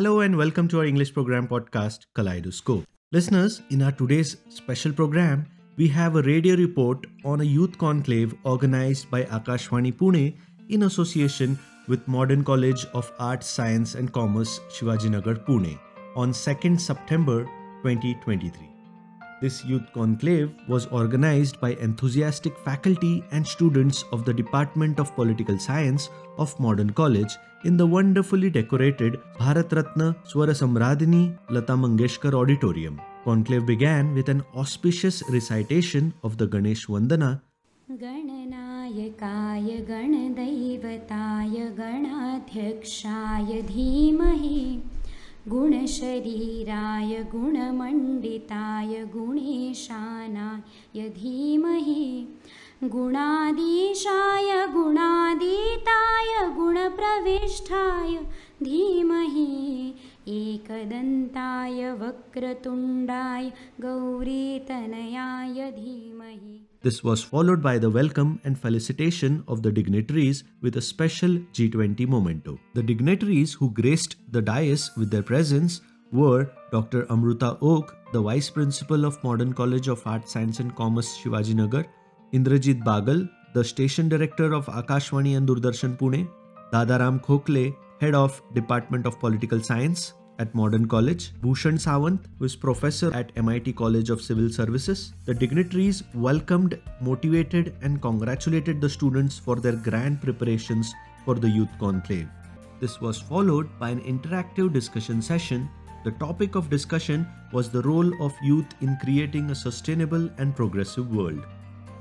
Hello and welcome to our English program podcast, Kaleidoscope. Listeners, in our today's special program, we have a radio report on a youth conclave organized by Akashwani Pune in association with Modern College of Arts, Science and Commerce, Shivaji Nagar, Pune on 2nd September 2023. This youth conclave was organized by enthusiastic faculty and students of the Department of Political Science of Modern College in the wonderfully decorated Bharat Ratna Swara Samradhini Lata Mangeshkar Auditorium. Conclave began with an auspicious recitation of the Ganesh Vandana. गणनायकाय गणदैवताय गणाध्यक्षाय धीमहि गुणशरीराय गुणमण्डिताय गुणेशानाय धीमहि गुणाधीशाय गुणातीताय गुणप्रविष्ठाय धीमहि एकदन्ताय वक्रतुण्डाय गौरीतनयाय धीमहि. This was followed by the welcome and felicitation of the dignitaries with a special G20 memento. The dignitaries who graced the dais with their presence were Dr. Amruta Oak, the Vice Principal of Modern College of Arts, Science and Commerce, Shivaji Nagar, Indrajit Bagal, the Station Director of Akashwani and Doordarshan Pune, Dadaram Khokle, Head of Department of Political Science at Modern College, Bhushan Sawant, who is Professor at MIT College of Civil Services. The dignitaries welcomed, motivated and congratulated the students for their grand preparations for the Youth Conclave. This was followed by an interactive discussion session. The topic of discussion was the role of youth in creating a sustainable and progressive world.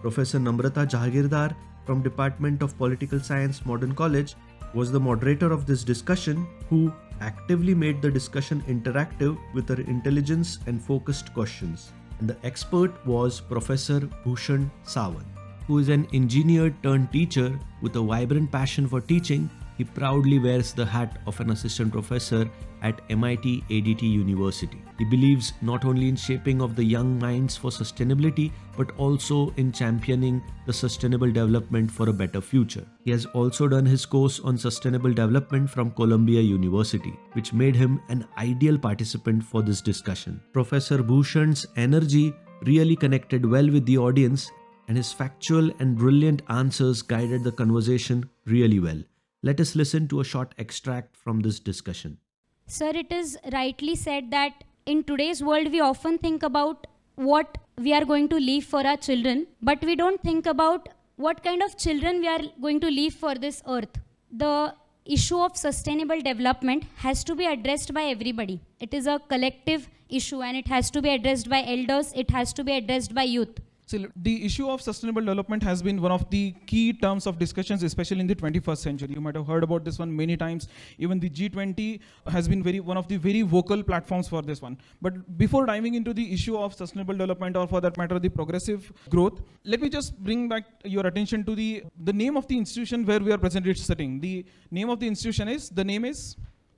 Professor Namrata Jahagirdar from Department of Political Science, Modern College, was the moderator of this discussion, who actively made the discussion interactive with her intelligence and focused questions. And the expert was Professor Bhushan Sawant, who is an engineer turned teacher with a vibrant passion for teaching. He proudly wears the hat of an assistant professor at MIT ADT University. He believes not only in shaping of the young minds for sustainability, but also in championing the sustainable development for a better future. He has also done his course on sustainable development from Columbia University, which made him an ideal participant for this discussion. Professor Bhushan's energy really connected well with the audience, and his factual and brilliant answers guided the conversation really well. Let us listen to a short extract from this discussion. Sir, it is rightly said that in today's world we often think about what we are going to leave for our children, but we don't think about what kind of children we are going to leave for this earth. The issue of sustainable development has to be addressed by everybody. It is a collective issue and it has to be addressed by elders, it has to be addressed by youth. So the issue of sustainable development has been one of the key terms of discussions, especially in the 21st century. You might have heard about this one many times. Even the G20 has been one of the very vocal platforms for this one. But before diving into the issue of sustainable development, or for that matter, the progressive growth, let me just bring back your attention to the name of the institution where we are presently sitting. The name of the institution is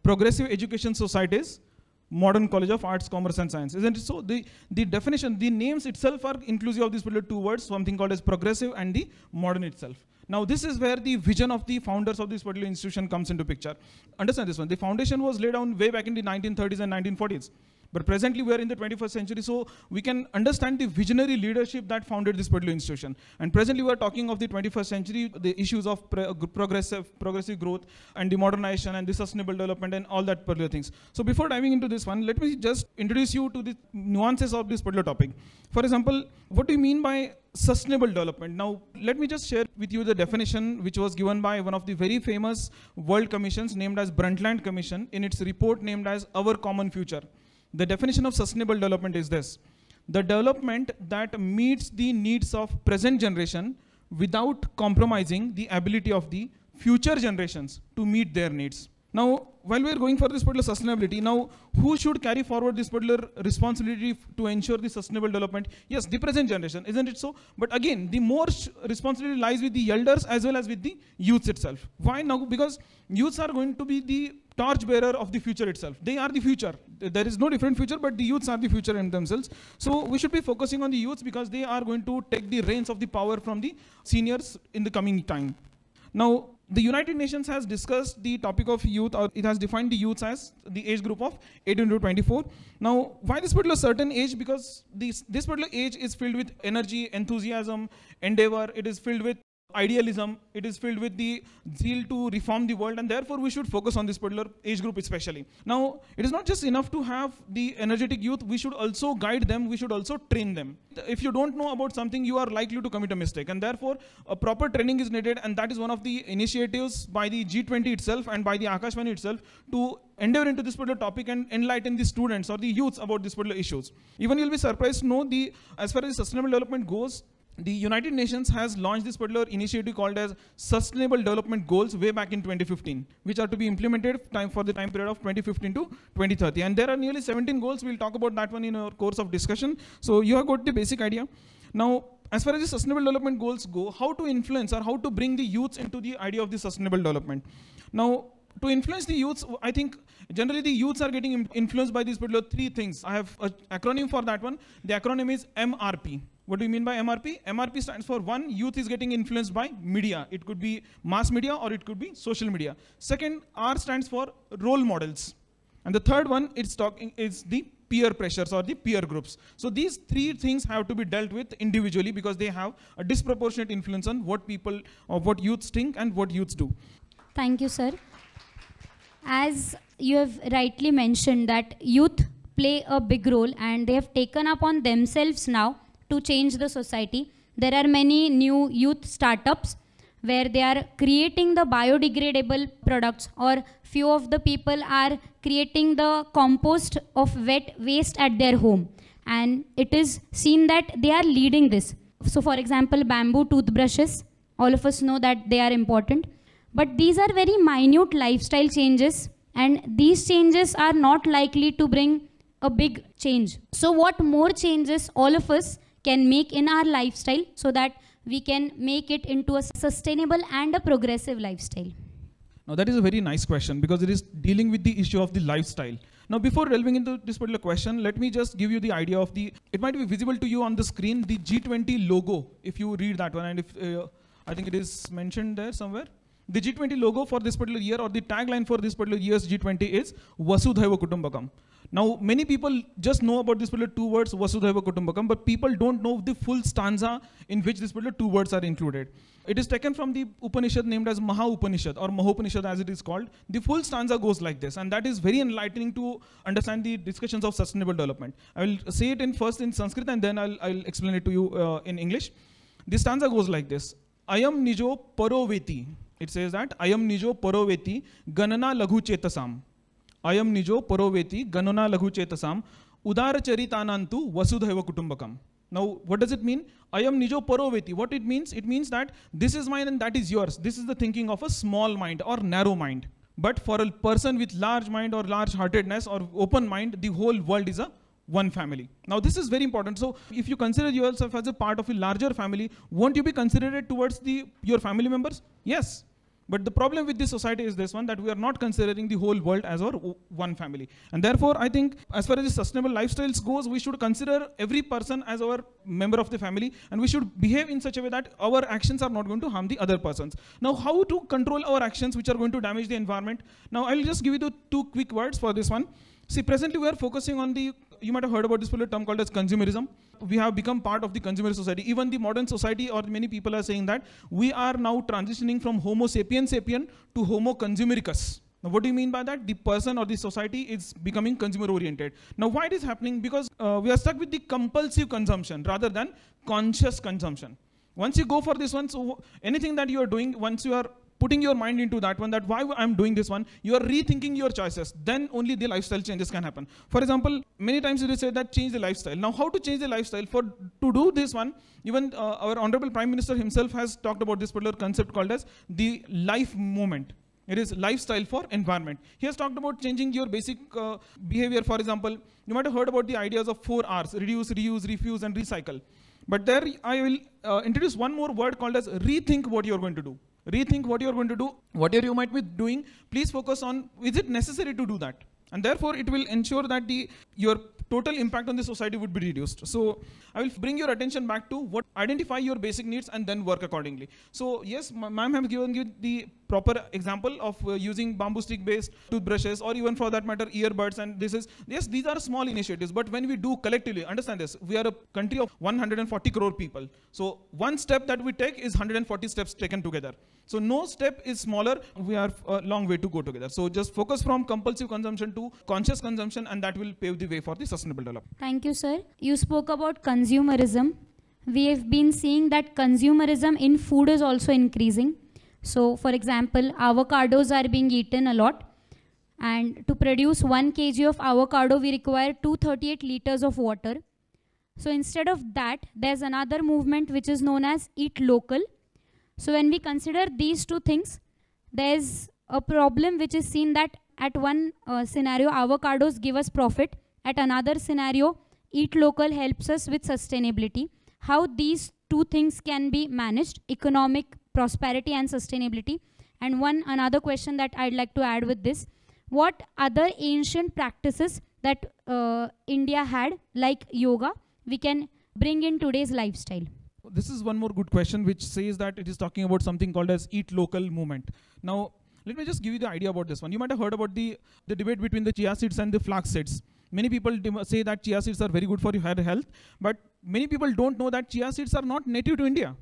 Progressive Education Societies, Modern College of Arts, Commerce and Science. Isn't it so? The definition, the names itself are inclusive of these particular two words, something called as progressive and the modern itself. Now this is where the vision of the founders of this particular institution comes into picture. Understand this one. The foundation was laid down way back in the 1930s and 1940s. But presently we are in the 21st century, so we can understand the visionary leadership that founded this particular institution. And presently we are talking of the 21st century, the issues of progressive growth and the modernization and the sustainable development and all that particular things. So before diving into this one, let me just introduce you to the nuances of this particular topic. For example, what do you mean by sustainable development? Now, let me just share with you the definition which was given by one of the very famous world commissions named as Brundtland Commission in its report named as Our Common Future. The definition of sustainable development is this: the development that meets the needs of present generation without compromising the ability of the future generations to meet their needs. Now, while we are going for this particular sustainability, now who should carry forward this particular responsibility to ensure the sustainable development? Yes, the present generation, isn't it so? But again, the more responsibility lies with the elders as well as with the youths itself. Why now? Because youths are going to be the torchbearer of the future itself. They are the future. There is no different future, but the youths are the future in themselves. So we should be focusing on the youths because they are going to take the reins of the power from the seniors in the coming time. Now, the United Nations has discussed the topic of youth, or it has defined the youths as the age group of 18 to 24. Now, why this particular certain age? Because this particular age is filled with energy, enthusiasm, endeavor. It is filled with idealism. It is filled with the zeal to reform the world, and therefore we should focus on this particular age group especially. Now, it is not just enough to have the energetic youth. We should also guide them. We should also train them. If you don't know about something, you are likely to commit a mistake, and therefore a proper training is needed, and that is one of the initiatives by the G20 itself and by the Akashwani itself to endeavor into this particular topic and enlighten the students or the youths about these particular issues. Even you'll be surprised to know, as far as sustainable development goes, the United Nations has launched this particular initiative called as Sustainable Development Goals way back in 2015, which are to be implemented for the time period of 2015 to 2030. And there are nearly 17 goals. We'll talk about that one in our course of discussion. So you have got the basic idea. Now, as far as the Sustainable Development Goals go, how to influence or how to bring the youths into the idea of the sustainable development. Now, to influence the youths, I think generally the youths are getting influenced by these particular three things. I have an acronym for that one. The acronym is MRP. What do you mean by MRP? MRP stands for, one, youth is getting influenced by media. It could be mass media or it could be social media. Second, R stands for role models. And the third one is the peer pressures or the peer groups. So these three things have to be dealt with individually because they have a disproportionate influence on what people or what youths think and what youths do. Thank you, sir. As you have rightly mentioned that youth play a big role and they have taken upon themselves now to change the society. There are many new youth startups where they are creating the biodegradable products, or few of the people are creating the compost of wet waste at their home. And it is seen that they are leading this. So for example, bamboo toothbrushes, all of us know that they are important. But these are very minute lifestyle changes, and these changes are not likely to bring a big change. So what more changes all of us can make in our lifestyle so that we can make it into a sustainable and a progressive lifestyle? Now that is a very nice question because it is dealing with the issue of the lifestyle. Now before delving into this particular question, let me just give you the idea of it might be visible to you on the screen, the G20 logo, if you read that one, and if I think it is mentioned there somewhere. The G20 logo for this particular year, or the tagline for this particular year's G20 is Vasudhaiva Kutumbakam. Now, many people just know about this particular two words, Vasudhaiva Kutumbakam, but people don't know the full stanza in which this particular two words are included. It is taken from the Upanishad named as Maha Upanishad or Mahopanishad as it is called. The full stanza goes like this, and that is very enlightening to understand the discussions of sustainable development. I will say it first in Sanskrit and then I'll explain it to you in English. The stanza goes like this. Ayam nijo paroveti. It says that Ayam nijo paroveti ganana laghu chetasam. Ayam nijo paroveti ganana laghu chetasam udara charitanantu vasudhaiva kutumbakam. Now, what does it mean? Ayam nijo paroveti. What it means? It means that this is mine and that is yours. This is the thinking of a small mind or narrow mind. But for a person with large mind or large heartedness or open mind, the whole world is a one family. Now this is very important. So if you consider yourself as a part of a larger family, won't you be considerate towards your family members? Yes. But the problem with this society is this one, that we are not considering the whole world as our one family. And therefore, I think as far as the sustainable lifestyles goes, we should consider every person as our member of the family, and we should behave in such a way that our actions are not going to harm the other persons. Now, how to control our actions which are going to damage the environment? Now, I'll just give you the two quick words for this one. See, presently we are focusing on you might have heard about this particular term called as consumerism. We have become part of the consumer society. Even the modern society, or many people are saying that we are now transitioning from Homo sapien sapien to Homo consumericus. Now, what do you mean by that? The person or the society is becoming consumer oriented. Now, why it is happening? Because we are stuck with the compulsive consumption rather than conscious consumption. Once you go for this one, so anything that you are doing, once you are putting your mind into that one, that why I'm doing this one, you are rethinking your choices. Then only the lifestyle changes can happen. For example, many times it is said that change the lifestyle. Now, how to change the lifestyle? To do this one, even our Honorable Prime Minister himself has talked about this particular concept called as the life movement. It is lifestyle for environment. He has talked about changing your basic behavior. For example, you might have heard about the ideas of 4 R's: reduce, reuse, refuse, and recycle. But there I will introduce one more word called as rethink what you're going to do. Rethink what you're going to do, whatever you might be doing, please focus on, is it necessary to do that? And therefore, it will ensure that your total impact on the society would be reduced. So I will bring your attention back to identify your basic needs and then work accordingly. So yes, ma'am has given you the proper example of using bamboo stick based toothbrushes, or even for that matter earbuds, and yes, these are small initiatives, but when we do collectively, understand this, we are a country of 140 crore people. So one step that we take is 140 steps taken together. So no step is smaller, we are a long way to go together. So just focus from compulsive consumption to conscious consumption, and that will pave the way for the sustainable development. Thank you, sir. You spoke about consumerism. We have been seeing that consumerism in food is also increasing. So for example, avocados are being eaten a lot. And to produce 1 kg of avocado, we require 238 liters of water. So instead of that, there's another movement which is known as Eat Local. So when we consider these two things, there's a problem which is seen that at one scenario, avocados give us profit. At another scenario, Eat Local helps us with sustainability. How these two things can be managed, economic prosperity and sustainability. And another question that I'd like to add with this, what other ancient practices that India had, like yoga, we can bring in today's lifestyle? This is one more good question, which says that it is talking about something called as Eat Local movement. Now, let me just give you the idea about this one. You might have heard about the debate between the chia seeds and the flax seeds. Many people say that chia seeds are very good for your health, but many people don't know that chia seeds are not native to India.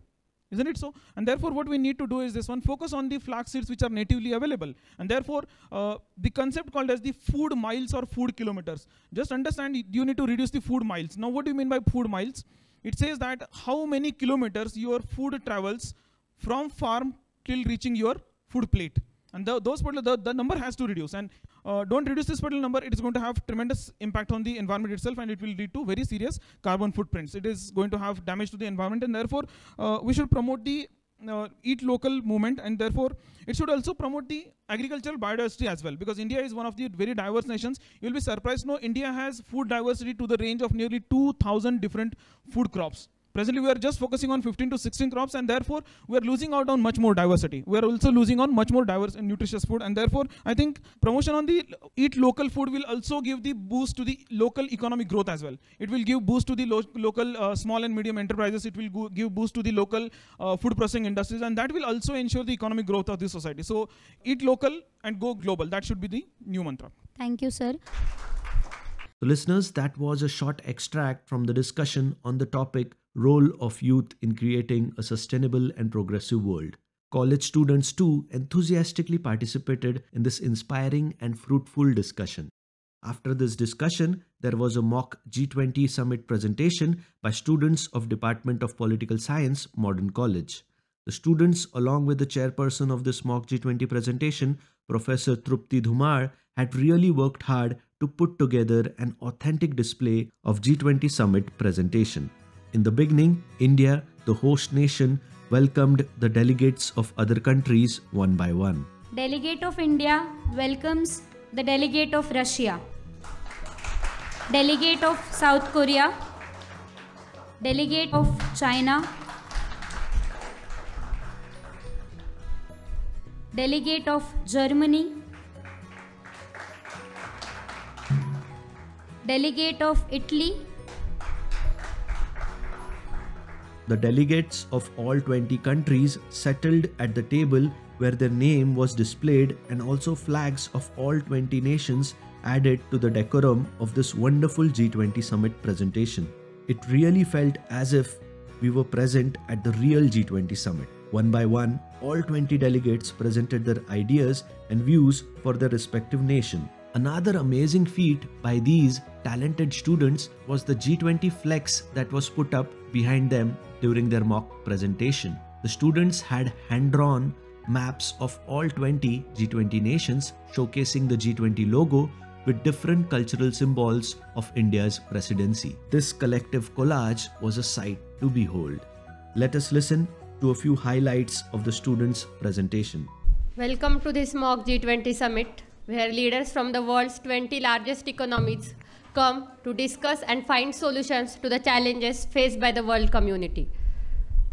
Isn't it so? And therefore, what we need to do is this one, focus on the flax seeds which are natively available. And therefore, the concept called as the food miles or food kilometers. Just understand, you need to reduce the food miles. Now, what do you mean by food miles? It says that how many kilometers your food travels from farm till reaching your food plate. And the number has to reduce. And don't reduce this particular number, it is going to have tremendous impact on the environment itself, and it will lead to very serious carbon footprints. It is going to have damage to the environment, and therefore we should promote the Eat Local movement, and therefore it should also promote the agricultural biodiversity as well, because India is one of the very diverse nations. You will be surprised, no, India has food diversity to the range of nearly 2,000 different food crops. Presently, we are just focusing on 15 to 16 crops, and therefore we are losing out on much more diversity. We are also losing on much more diverse and nutritious food, and therefore I think promotion on the Eat Local food will also give the boost to the local economic growth as well. It will give boost to the local small and medium enterprises. It will give boost to the local food processing industries, and that will also ensure the economic growth of the society. So eat local and go global. That should be the new mantra. Thank you, sir. So listeners, that was a short extract from the discussion on the topic Role of Youth in Creating a Sustainable and Progressive World. College students too enthusiastically participated in this inspiring and fruitful discussion. After this discussion, there was a mock G20 summit presentation by students of Department of Political Science, Modern College. The students, along with the chairperson of this mock G20 presentation, Professor Trupti Dhumar, had really worked hard to put together an authentic display of G20 summit presentation. In the beginning, India, the host nation, welcomed the delegates of other countries one by one. Delegate of India welcomes the delegate of Russia, delegate of South Korea, delegate of China, delegate of Germany, delegate of Italy. The delegates of all 20 countries settled at the table where their name was displayed, and also flags of all 20 nations added to the decorum of this wonderful G20 summit presentation. It really felt as if we were present at the real G20 summit. One by one, all 20 delegates presented their ideas and views for their respective nation. Another amazing feat by these talented students was the G20 flex that was put up behind them during their mock presentation. The students had hand-drawn maps of all 20 G20 nations showcasing the G20 logo with different cultural symbols of India's presidency. This collective collage was a sight to behold. Let us listen to a few highlights of the students' presentation. Welcome to this mock G20 summit, where leaders from the world's 20 largest economies come to discuss and find solutions to the challenges faced by the world community.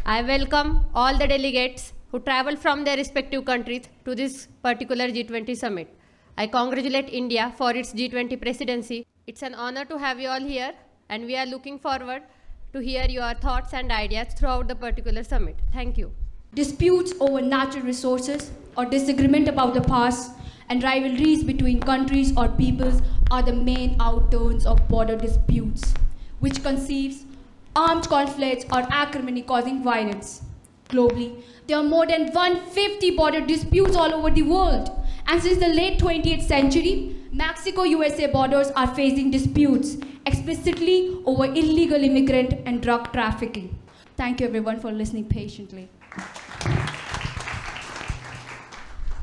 I welcome all the delegates who travel from their respective countries to this particular G20 summit. I congratulate India for its G20 presidency It's an honor to have you all here, and we are looking forward to hear your thoughts and ideas throughout the particular summit. Thank you. Disputes over natural resources or disagreement about the past and rivalries between countries or peoples are the main outturns of border disputes, which conceives armed conflicts or acrimony causing violence. Globally, there are more than 150 border disputes all over the world. And since the late 20th century, Mexico-USA borders are facing disputes explicitly over illegal immigrant and drug trafficking. Thank you everyone for listening patiently.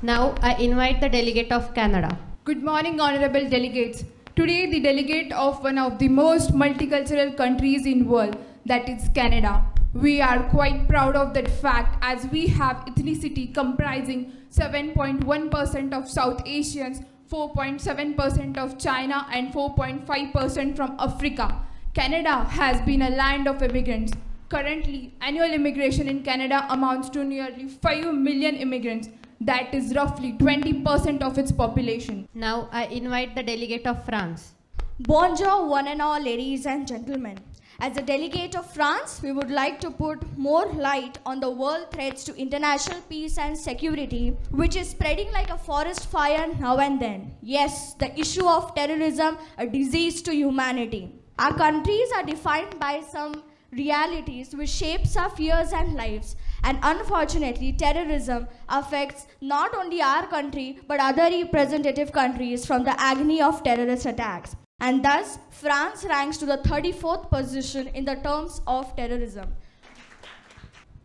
Now I invite the delegate of Canada. Good morning, honorable delegates. Today, the delegate of one of the most multicultural countries in the world, that is Canada. We are quite proud of that fact as we have ethnicity comprising 7.1% of South Asians, 4.7% of China, and 4.5% from Africa. Canada has been a land of immigrants. Currently, annual immigration in Canada amounts to nearly 5 million immigrants. That is roughly 20% of its population. Now I invite the delegate of France. Bonjour, one and all, ladies and gentlemen. As a delegate of France, we would like to put more light on the world threats to international peace and security, which is spreading like a forest fire now and then. Yes, the issue of terrorism, a disease to humanity. Our countries are defined by some realities which shapes our fears and lives. And unfortunately, terrorism affects not only our country, but other representative countries from the agony of terrorist attacks. And thus, France ranks to the 34th position in the terms of terrorism.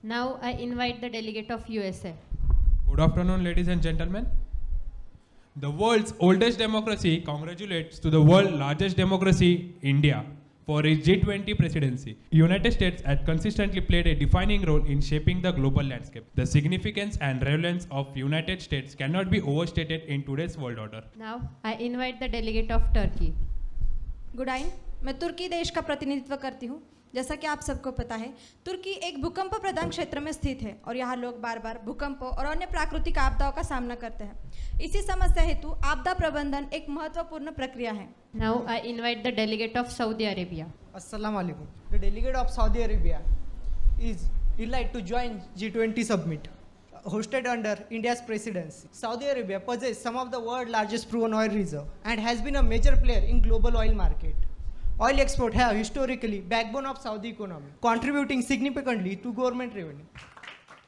Now I invite the delegate of USA. Good afternoon, ladies and gentlemen. The world's oldest democracy congratulates to the world's largest democracy, India, for its G20 presidency. United States had consistently played a defining role in shaping the global landscape. The significance and relevance of United States cannot be overstated in today's world order. Now I invite the delegate of Turkey. गुडाइन, मैं तुर्की देश का प्रतिनिधित्व करती हूँ। जैसा कि आप सबको पता है, तुर्की एक भूकंप प्रधान क्षेत्र में स्थित है और यहाँ लोग बार बार भूकंपों और अन्य प्राकृतिक आपदाओं का सामना करते हैं। इसी समस्या हेतु आपदा प्रबंधन एक महत्वपूर्ण प्रक्रिया है। Now I invite the delegate of Saudi Arabia. Assalamu alaikum. The delegate of Saudi Arabia is delighted to join G20 summit hosted under India's presidency. Saudi Arabia possesses some of the world's largest proven oil reserve and has been a major player in global oil market. Oil exports have historically backbone of Saudi economy, contributing significantly to government revenue.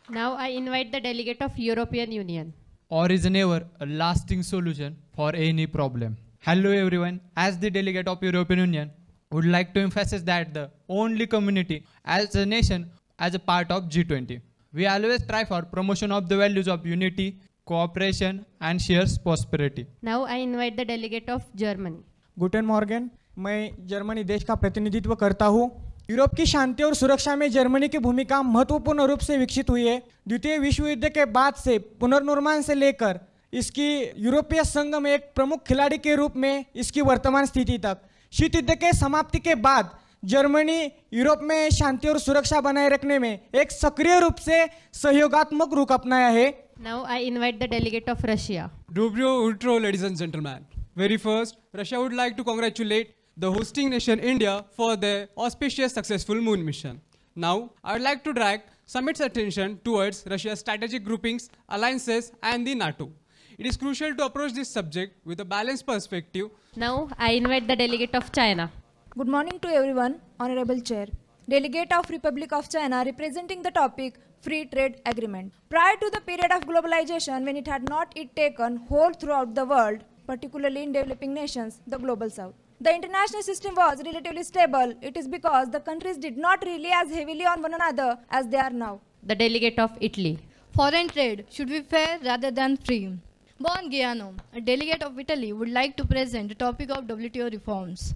Now I invite the delegate of European Union. Or is never a lasting solution for any problem. Hello everyone, as the delegate of European Union, would like to emphasize that the only community as a nation as a part of G20. We always try for promotion of the values of unity, cooperation and shared prosperity. Now I invite the delegate of Germany. Guten Morgen, मैं Germany देश का प्रतिनिधित्व करता हूँ। Europe की शांति और सुरक्षा में जर्मनी की भूमिका महत्वपूर्ण रूप से विकसित हुई है। द्वितीय विश्व युद्ध के बाद से पुनर्निर्माण से लेकर इसकी यूरोपीय संघ में एक प्रमुख खिलाड़ी के रूप में इसकी वर्तमान स्थिति तक, शीत युद्ध के समाप्ति के बाद जर्मनी यूरोप में शांति और सुरक्षा बनाए रखने में एक सक्रिय रूप से सहयोगात्मक रुख अपनाया है। Now I invite the delegate of Russia. Dobro utro, ladies and gentlemen. Very first, Russia would like to congratulate the hosting nation India for their auspicious successful moon mission. Now, I would like to direct summit's attention towards Russia's strategic groupings, alliances and the NATO. It is crucial to approach this subject with a balanced perspective. Now, I invite the delegate of China. Good morning to everyone, Honorable Chair. Delegate of Republic of China representing the topic Free Trade Agreement. Prior to the period of globalization, when it had not yet taken hold throughout the world, particularly in developing nations, the Global South, the international system was relatively stable. It is because the countries did not rely as heavily on one another as they are now. The delegate of Italy. Foreign trade should be fair rather than free. Buon Giano, a delegate of Italy, would like to present the topic of WTO reforms.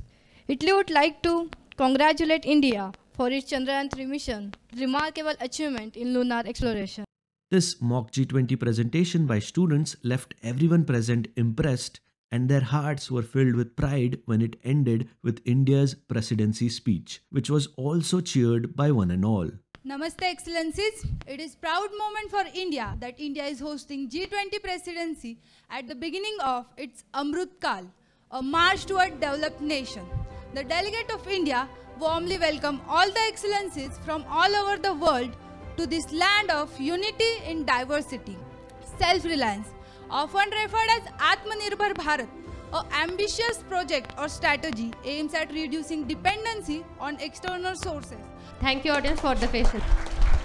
Italy would like to congratulate India for its Chandrayaan-3 mission, remarkable achievement in lunar exploration. This mock G20 presentation by students left everyone present impressed, and their hearts were filled with pride when it ended with India's presidency speech, which was also cheered by one and all. Namaste Excellencies, it is proud moment for India that India is hosting G20 presidency at the beginning of its Amrit Kal, a march toward developed nation. The delegate of India warmly welcome all the excellencies from all over the world to this land of unity in diversity. Self-reliance, often referred as Atmanirbhar Bharat, an ambitious project or strategy aims at reducing dependency on external sources. Thank you audience for the patience.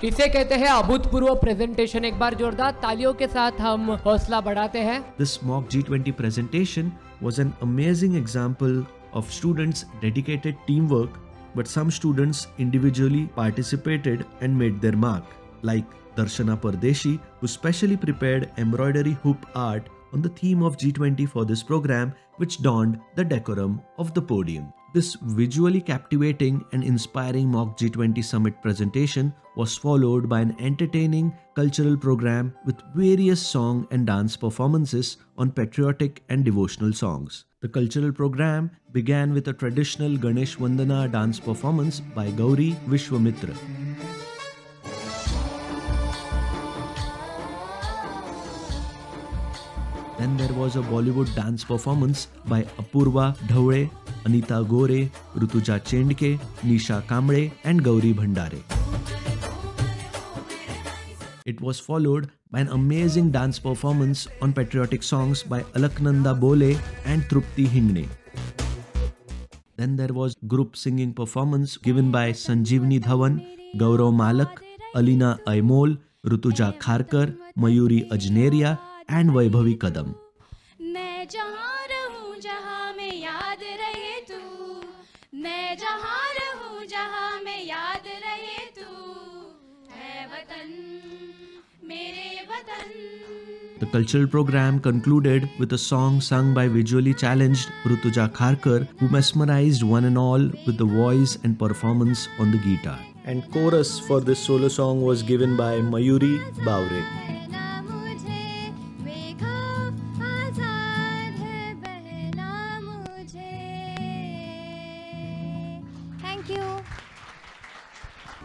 इसे कहते हैं अभूतपूर्व presentation. एक बार जोरदार तालियों के साथ हम हौसला बढ़ाते हैं. This mock G20 presentation was an amazing example of students' dedicated teamwork, but some students individually participated and made their mark, like Darshana Pardeshi, who specially prepared embroidery hoop art on the theme of G20 for this program, which donned the decorum of the podium. This visually captivating and inspiring mock G20 summit presentation was followed by an entertaining cultural program with various song and dance performances on patriotic and devotional songs. The cultural program began with a traditional Ganesh Vandana dance performance by Gauri Vishwamitra. Then there was a Bollywood dance performance by Apurva Dhawale, Anita Gore, Rutuja Chendke, Nisha Kamble and Gauri Bhandare. It was followed by an amazing dance performance on patriotic songs by Alaknanda Bole and Trupti Hingne. Then there was group singing performance given by Sanjeevani Dhawan, Gaurav Malak, Alina Aimol, Rutuja Kharkar, Mayuri Ajneria and Vaibhavi Kadam. मैं जहाँ रहूँ जहाँ में याद रहे तू, मैं जहाँ रहूँ जहाँ में याद रहे तू, है वतन मेरे वतन. The cultural program concluded with a song sung by visually challenged Rutuja Kharkar, who mesmerized one and all with the voice and performance on the guitar. And chorus for this solo song was given by Mayuri Baure.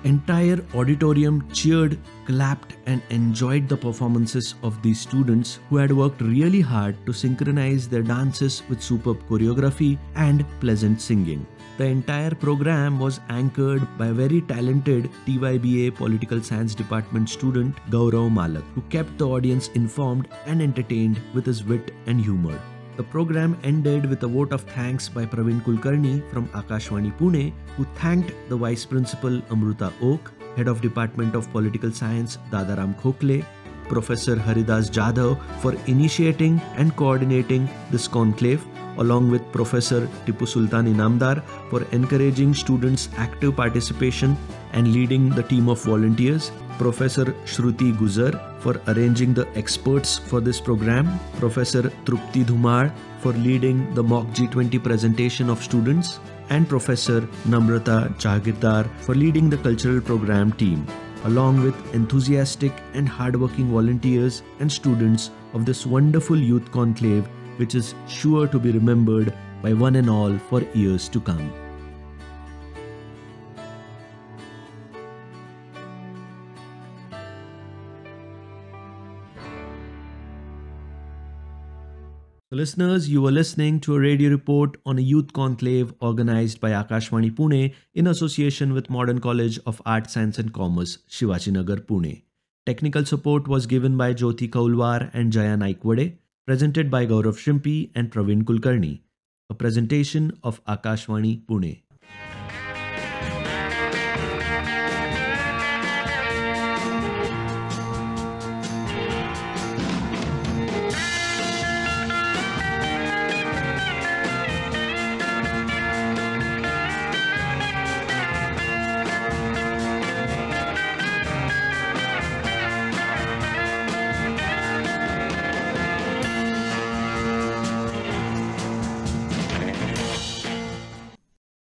Entire auditorium cheered, clapped and enjoyed the performances of these students who had worked really hard to synchronize their dances with superb choreography and pleasant singing. The entire program was anchored by a very talented TYBA Political Science Department student Gaurav Malak, who kept the audience informed and entertained with his wit and humor. The program ended with a vote of thanks by Praveen Kulkarni from Akashwani Pune, who thanked the Vice Principal Amruta Oak, Head of Department of Political Science Dadaram Khokle, Professor Haridas Jadhav for initiating and coordinating this conclave, along with Professor Tipu Sultan Inamdar for encouraging students' active participation and leading the team of volunteers, Professor Shruti Guzar for arranging the experts for this program, Professor Trupti Dhumar for leading the mock G20 presentation of students, and Professor Namrata Jahagirdar for leading the cultural program team, along with enthusiastic and hardworking volunteers and students of this wonderful youth conclave, which is sure to be remembered by one and all for years to come. So listeners, you were listening to a radio report on a youth conclave organized by Akashwani Pune in association with Modern College of Arts, Science and Commerce, Shivaji Nagar, Pune. Technical support was given by Jyoti Kaulwar and Jaya Naikwade, presented by Gaurav Shrimpi and Praveen Kulkarni. A presentation of Akashwani Pune.